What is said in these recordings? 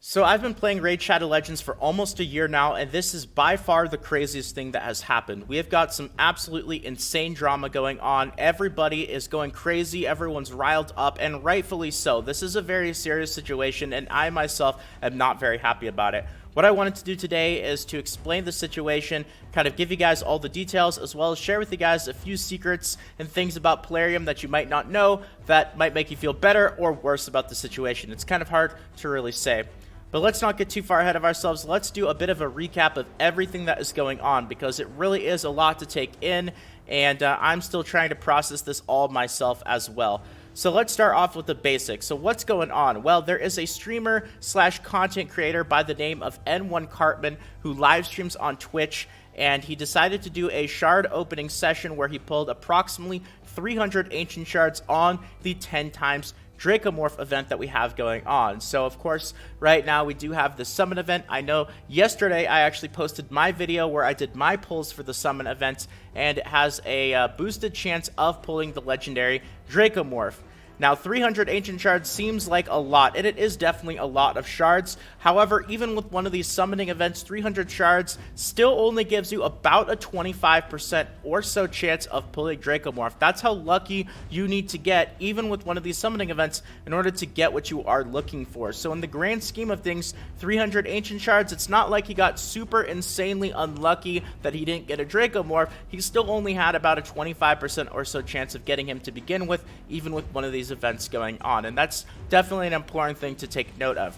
So I've been playing Raid Shadow Legends for almost a year now, and this is by far the craziest thing that has happened. We have got some absolutely insane drama going on. Everybody is going crazy, everyone's riled up, and rightfully so. This is a very serious situation, and I myself am not very happy about it. What I wanted to do today is to explain the situation, kind of give you guys all the details, as well as share with you guys a few secrets and things about Plarium that you might not know that might make you feel better or worse about the situation. It's kind of hard to really say. But let's not get too far ahead of ourselves. Let's do a bit of a recap of everything that is going on, because it really is a lot to take in, and I'm still trying to process this all myself as well. So let's start off with the basics. So what's going on? Well, there is a streamer slash content creator by the name of N1 Cartman who live streams on Twitch, and he decided to do a shard opening session where he pulled approximately 300 ancient shards on the 10 times Dracomorph event that we have going on. So of course right now we do have the summon event. I know yesterday I actually posted my video where I did my pulls for the summon event, and it has a boosted chance of pulling the legendary Dracomorph. Now 300 ancient shards seems like a lot, and it is definitely a lot of shards. However, even with one of these summoning events, 300 shards still only gives you about a 25% or so chance of pulling Dracomorph. That's how lucky you need to get, even with one of these summoning events, in order to get what you are looking for. So in the grand scheme of things, 300 ancient shards, it's not like he got super insanely unlucky that he didn't get a Dracomorph. He still only had about a 25% or so chance of getting him to begin with, even with one of these events going on, and that's definitely an important thing to take note of.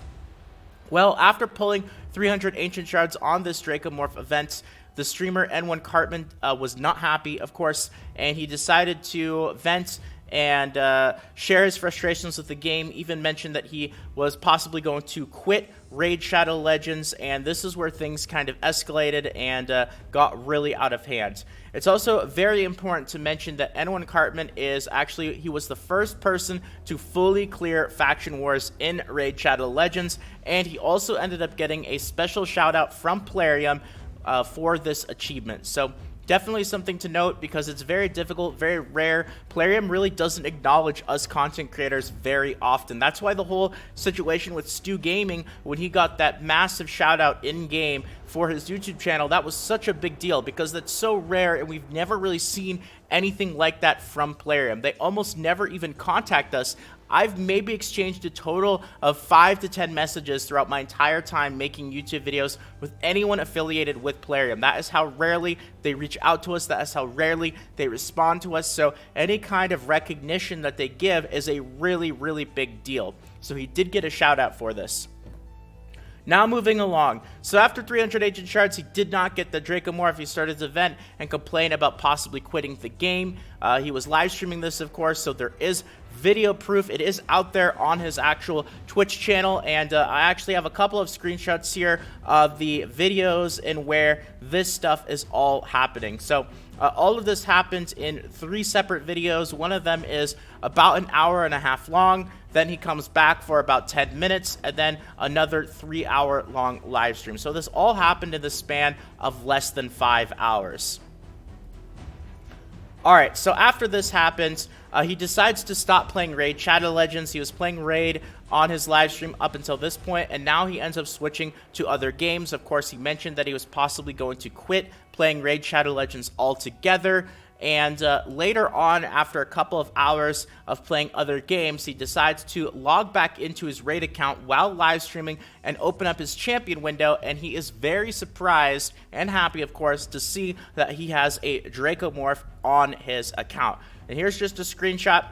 Well, after pulling 300 ancient shards on this Dracomorph event, the streamer N1 Cartman was not happy, of course, and he decided to vent and share his frustrations with the game, even mentioned that he was possibly going to quit Raid Shadow Legends, and this is where things kind of escalated and got really out of hand. It's also very important to mention that N1 Cartman he was the first person to fully clear Faction Wars in Raid Shadow Legends, and he also ended up getting a special shout out from Plarium for this achievement. So definitely something to note, because it's very difficult, very rare. Plarium really doesn't acknowledge us content creators very often. That's why the whole situation with Stu Gaming, when he got that massive shout out in game for his YouTube channel, that was such a big deal, because that's so rare and we've never really seen anything like that from Plarium. They almost never even contact us. I've maybe exchanged a total of 5 to 10 messages throughout my entire time making YouTube videos with anyone affiliated with Plarium. That is how rarely they reach out to us. That is how rarely they respond to us. So any kind of recognition that they give is a really, really big deal. So he did get a shout out for this. Now moving along. So after 300 ancient shards, he did not get the Dracomorph. He started his event and complained about possibly quitting the game. He was live streaming this, of course, so there is video proof. It is out there on his actual Twitch channel, and I actually have a couple of screenshots here of the videos and where this stuff is all happening. So all of this happens in 3 separate videos. One of them is about an hour and a half long. Then he comes back for about 10 minutes, and then another 3-hour long live stream. So this all happened in the span of less than 5 hours. Alright, so after this happens, he decides to stop playing Raid Shadow Legends. He was playing Raid on his live stream up until this point, and now he ends up switching to other games. Of course, he mentioned that he was possibly going to quit playing Raid Shadow Legends altogether. And later on, after a couple of hours of playing other games, he decides to log back into his Raid account while live streaming and open up his champion window, and he is very surprised and happy, of course, to see that he has a Dracomorph on his account. And here's just a screenshot.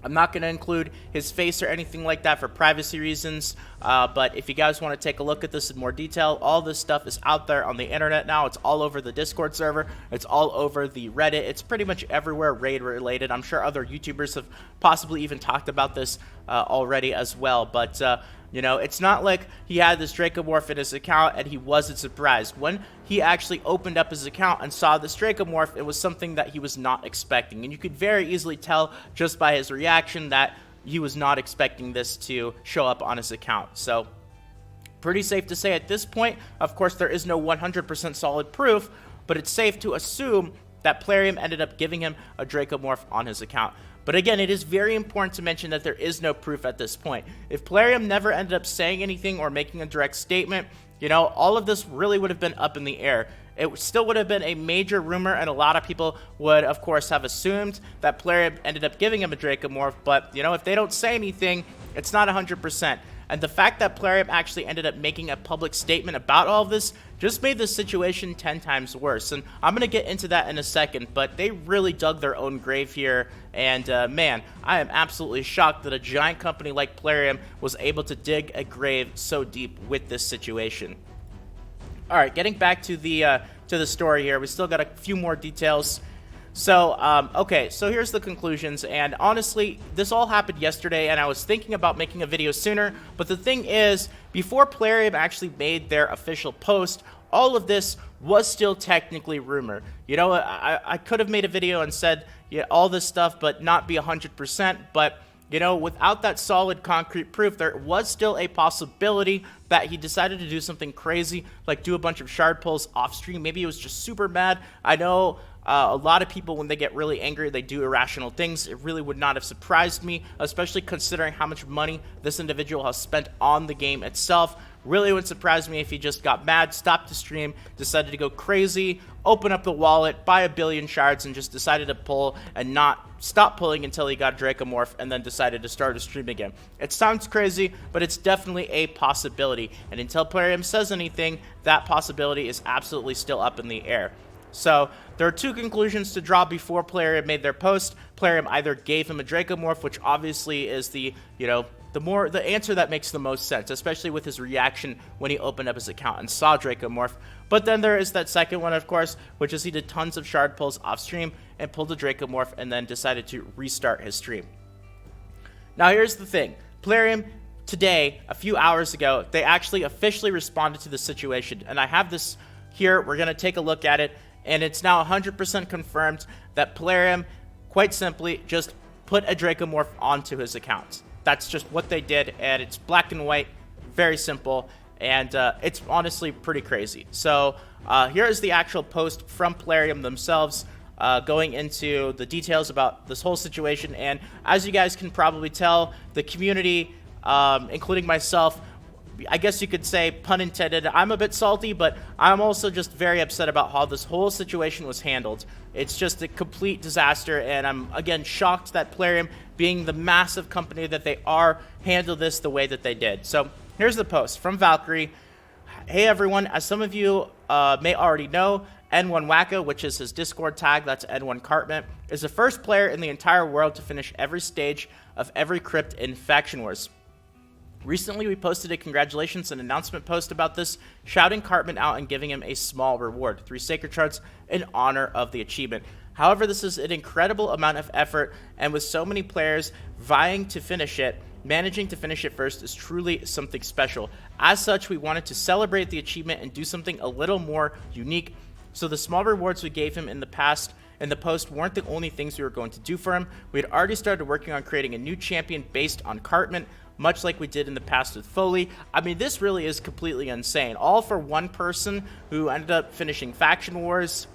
I'm not going to include his face or anything like that for privacy reasons, but if you guys want to take a look at this in more detail, all this stuff is out there on the internet now. It's all over the Discord server. It's all over the Reddit. It's pretty much everywhere Raid related. I'm sure other YouTubers have possibly even talked about this already as well, but you know, it's not like he had this Dracomorph in his account and he wasn't surprised. When he actually opened up his account and saw this Dracomorph, it was something that he was not expecting. And you could very easily tell just by his reaction that he was not expecting this to show up on his account. So pretty safe to say at this point, of course, there is no 100% solid proof, but it's safe to assume that Plarium ended up giving him a Dracomorph on his account. But again, it is very important to mention that there is no proof at this point. If Plarium never ended up saying anything or making a direct statement, all of this really would have been up in the air. It still would have been a major rumor, and a lot of people would, of course, have assumed that Plarium ended up giving him a Dracomorph, but, if they don't say anything, it's not 100%. And the fact that Plarium actually ended up making a public statement about all of this just made the situation 10 times worse. And I'm going to get into that in a second, but they really dug their own grave here. And man, I am absolutely shocked that a giant company like Plarium was able to dig a grave so deep with this situation. All right, getting back to the story here, we still got a few more details. So, okay, so here's the conclusions, and honestly, this all happened yesterday, and I was thinking about making a video sooner, but the thing is, before Plarium actually made their official post, all of this was still technically rumor. I could have made a video and said all this stuff, but not be 100%, but without that solid concrete proof, there was still a possibility that he decided to do something crazy, like do a bunch of shard pulls off stream. Maybe he was just super mad. I know a lot of people, when they get really angry, they do irrational things. It really would not have surprised me, especially considering how much money this individual has spent on the game itself. Really wouldn't surprise me if he just got mad, stopped the stream, decided to go crazy, open up the wallet, buy 1 billion shards, and just decided to pull and not stop pulling until he got Dracomorph and then decided to start a stream again. It sounds crazy, but it's definitely a possibility. And until Plarium says anything, that possibility is absolutely still up in the air. So there are two conclusions to draw before Plarium made their post. Plarium either gave him a Dracomorph, which obviously is the answer that makes the most sense, especially with his reaction when he opened up his account and saw Dracomorph. But then there is that second one, of course, which is he did tons of shard pulls off stream and pulled a Dracomorph and then decided to restart his stream. Now here's the thing. Plarium today, a few hours ago, they actually officially responded to the situation, and I have this here. We're going to take a look at it. And it's now 100% confirmed that Plarium, quite simply, just put a Dracomorph onto his account. That's just what they did, and it's black and white, very simple, and it's honestly pretty crazy. So here is the actual post from Plarium themselves, going into the details about this whole situation. And as you guys can probably tell, the community, including myself, I guess you could say, pun intended, I'm a bit salty, but I'm also just very upset about how this whole situation was handled. It's just a complete disaster, and I'm, again, shocked that Plarium, being the massive company that they are, handled this the way that they did. So here's the post from Valkyrie. Hey everyone, as some of you may already know, N1 Wacko, which is his Discord tag, that's N1 Cartman, is the first player in the entire world to finish every stage of every crypt in Faction Wars. Recently, we posted a congratulations and announcement post about this, shouting Cartman out and giving him a small reward, 3 Sacred Shards, in honor of the achievement. However, this is an incredible amount of effort, and with so many players vying to finish it, managing to finish it first is truly something special. As such, we wanted to celebrate the achievement and do something a little more unique. So the small rewards we gave him in the post weren't the only things we were going to do for him. We had already started working on creating a new champion based on Cartman, much like we did in the past with Foley. I mean, this really is completely insane. All for one person who ended up finishing Faction Wars.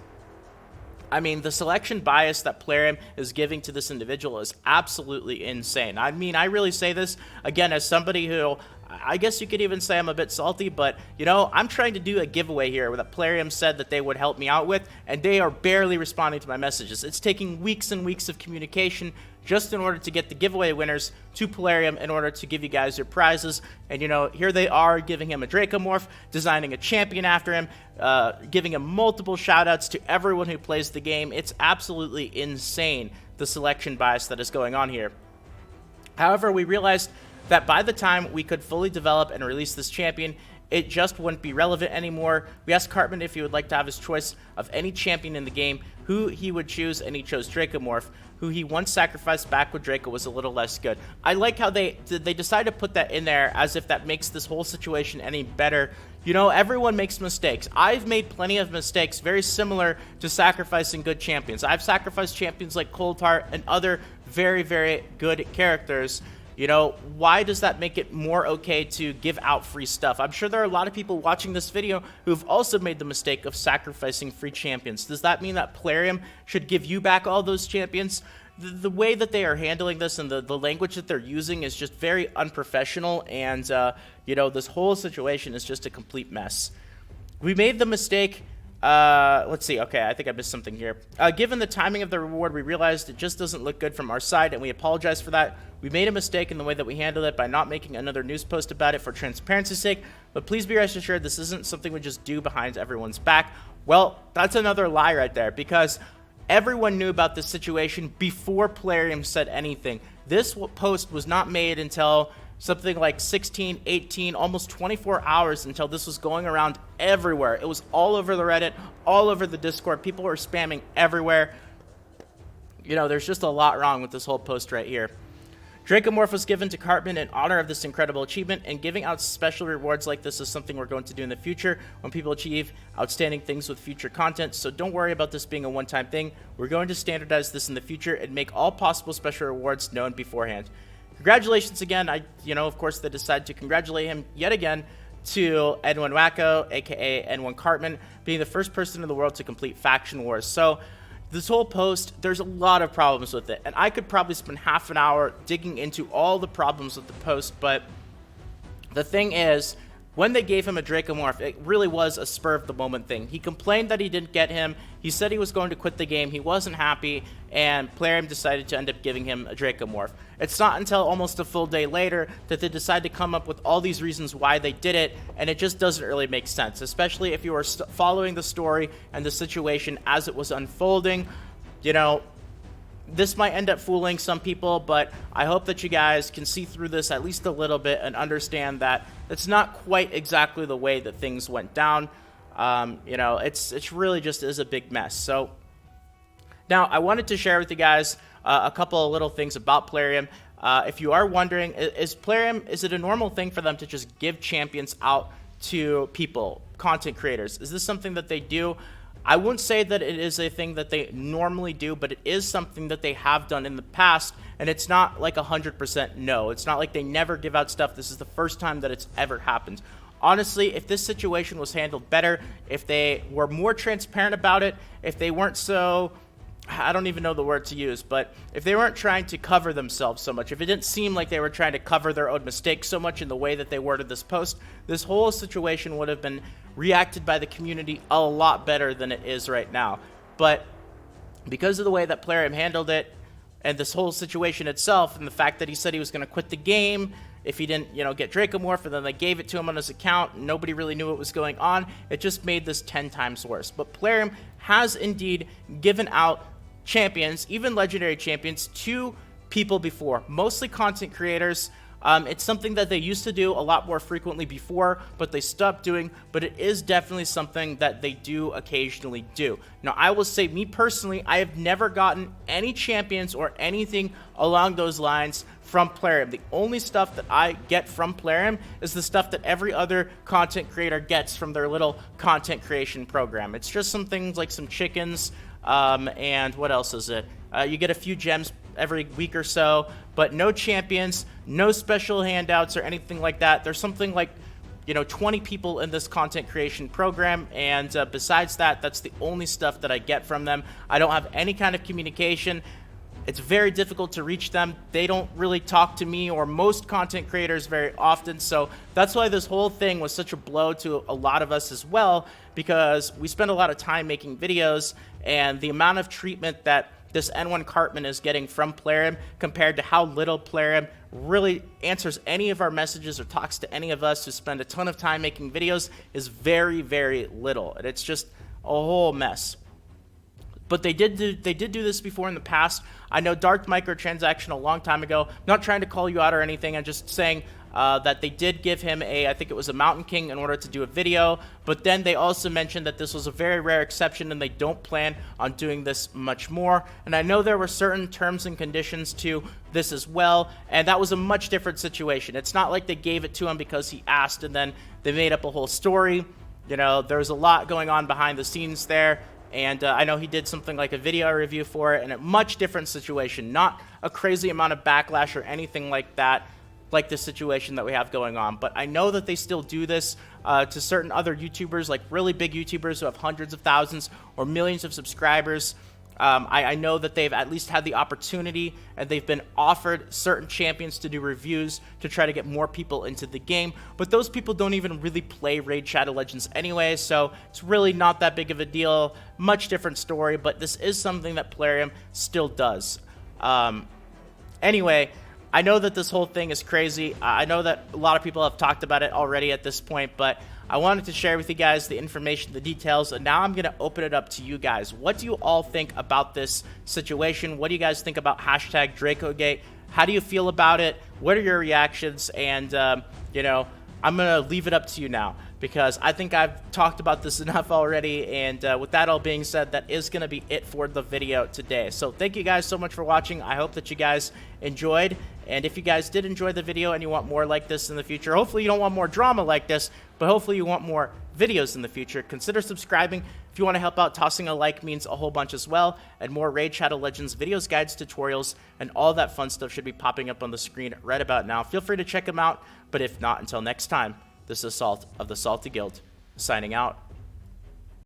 I mean, the selection bias that Plarium is giving to this individual is absolutely insane. I mean, I really say this, again, as somebody who, I guess you could even say I'm a bit salty, but, I'm trying to do a giveaway here that Plarium said that they would help me out with, and they are barely responding to my messages. It's taking weeks and weeks of communication just in order to get the giveaway winners to Plarium in order to give you guys your prizes. And, here they are giving him a Dracomorph, designing a champion after him, giving him multiple shoutouts to everyone who plays the game. It's absolutely insane, the selection bias that is going on here. However, we realized that by the time we could fully develop and release this champion, it just wouldn't be relevant anymore. We asked Cartman if he would like to have his choice of any champion in the game, who he would choose, and he chose Dracomorph, who he once sacrificed back when Draco was a little less good. I like how they decided to put that in there as if that makes this whole situation any better. Everyone makes mistakes. I've made plenty of mistakes very similar to sacrificing good champions. I've sacrificed champions like Coldheart and other very, very good characters. Why does that make it more okay to give out free stuff? I'm sure there are a lot of people watching this video who've also made the mistake of sacrificing free champions. Does that mean that Plarium should give you back all those champions? the way that they are handling this and the language that they're using is just very unprofessional, and this whole situation is just a complete mess. We made the mistake. Let's see. Okay, I think I missed something here. Given the timing of the reward, we realized it just doesn't look good from our side, and we apologize for that. We made a mistake in the way that we handled it by not making another news post about it for transparency's sake, but please be rest assured this isn't something we just do behind everyone's back. Well, that's another lie right there, because everyone knew about this situation before Plarium said anything. This post was not made until something like 16, 18, almost 24 hours until this was going around everywhere. It was all over the Reddit, all over the Discord. People were spamming everywhere. There's just a lot wrong with this whole post right here. Dracomorph was given to Cartman in honor of this incredible achievement, and giving out special rewards like this is something we're going to do in the future when people achieve outstanding things with future content, so don't worry about this being a one-time thing. We're going to standardize this in the future and make all possible special rewards known beforehand. Congratulations again. Of course, they decided to congratulate him yet again to N1 Wacko, aka N1 Cartman, being the first person in the world to complete Faction Wars. So this whole post, there's a lot of problems with it, and I could probably spend half an hour digging into all the problems with the post, but the thing is, when they gave him a Dracomorph, it really was a spur-of-the-moment thing. He complained that he didn't get him, he said he was going to quit the game, he wasn't happy, and Plarium decided to end up giving him a Dracomorph. It's not until almost a full day later that they decide to come up with all these reasons why they did it, and it just doesn't really make sense, especially if you are following the story and the situation as it was unfolding. This might end up fooling some people, but I hope that you guys can see through this at least a little bit and understand that it's not quite exactly the way that things went down. It's really just is a big mess. So now I wanted to share with you guys a couple of little things about Plarium. If you are wondering, is it a normal thing for them to just give champions out to people, content creators? Is this something that they do? I wouldn't say that it is a thing that they normally do, but it is something that they have done in the past, and it's not like 100% no. It's not like they never give out stuff. This is the first time that it's ever happened. Honestly, if this situation was handled better, if they were more transparent about it, if they weren't so, I don't even know the word to use, but if they weren't trying to cover themselves so much, if it didn't seem like they were trying to cover their own mistakes so much in the way that they worded this post, this whole situation would have been reacted by the community a lot better than it is right now. But because of the way that Plarium handled it, and this whole situation itself, and the fact that he said he was going to quit the game if he didn't, get Dracomorph, and then they gave it to him on his account, and nobody really knew what was going on, it just made this 10 times worse. But Plarium has indeed given out champions, even legendary champions, to people before, mostly content creators. It's something that they used to do a lot more frequently before, but they stopped doing, but it is definitely something that they do occasionally do. Now, I will say, me personally, I have never gotten any champions or anything along those lines from Plarium. The only stuff that I get from Plarium is the stuff that every other content creator gets from their little content creation program. It's just some things like some chickens, and what else is it? You get a few gems every week or so, but no champions, no special handouts or anything like that. There's something like, 20 people in this content creation program, and besides that, that's the only stuff that I get from them. I don't have any kind of communication. It's very difficult to reach them. They don't really talk to me or most content creators very often, so that's why this whole thing was such a blow to a lot of us as well, because we spend a lot of time making videos, and the amount of treatment that this N1 Cartman is getting from Plarium compared to how little Plarium really answers any of our messages or talks to any of us who spend a ton of time making videos is very, very little, and it's just a whole mess. But they did do this before in the past. I know Dark Microtransaction a long time ago. I'm not trying to call you out or anything. I'm just saying that they did give him I think it was a Mountain King in order to do a video. But then they also mentioned that this was a very rare exception and they don't plan on doing this much more. And I know there were certain terms and conditions to this as well. And that was a much different situation. It's not like they gave it to him because he asked and then they made up a whole story. There was a lot going on behind the scenes there. And I know he did something like a video review for it in a much different situation, not a crazy amount of backlash or anything like that, like the situation that we have going on. But I know that they still do this to certain other YouTubers, like really big YouTubers who have hundreds of thousands or millions of subscribers. I know that they've at least had the opportunity and they've been offered certain champions to do reviews to try to get more people into the game, but those people don't even really play Raid Shadow Legends anyway, so it's really not that big of a deal. Much different story, but this is something that Plarium still does. Anyway, I know that this whole thing is crazy. I know that a lot of people have talked about it already at this point, but I wanted to share with you guys the information, the details, and now I'm going to open it up to you guys. What do you all think about this situation? What do you guys think about hashtag Dracogate? How do you feel about it? What are your reactions? And, you know, I'm going to leave it up to you now because I think I've talked about this enough already. And with that all being said, that is going to be it for the video today. So thank you guys so much for watching. I hope that you guys enjoyed. And if you guys did enjoy the video and you want more like this in the future, hopefully you don't want more drama like this, but hopefully you want more videos in the future, consider subscribing. If you want to help out, tossing a like means a whole bunch as well. And more Raid Shadow Legends videos, guides, tutorials, and all that fun stuff should be popping up on the screen right about now. Feel free to check them out. But if not, until next time, this is Salt of the Salty Guild, signing out.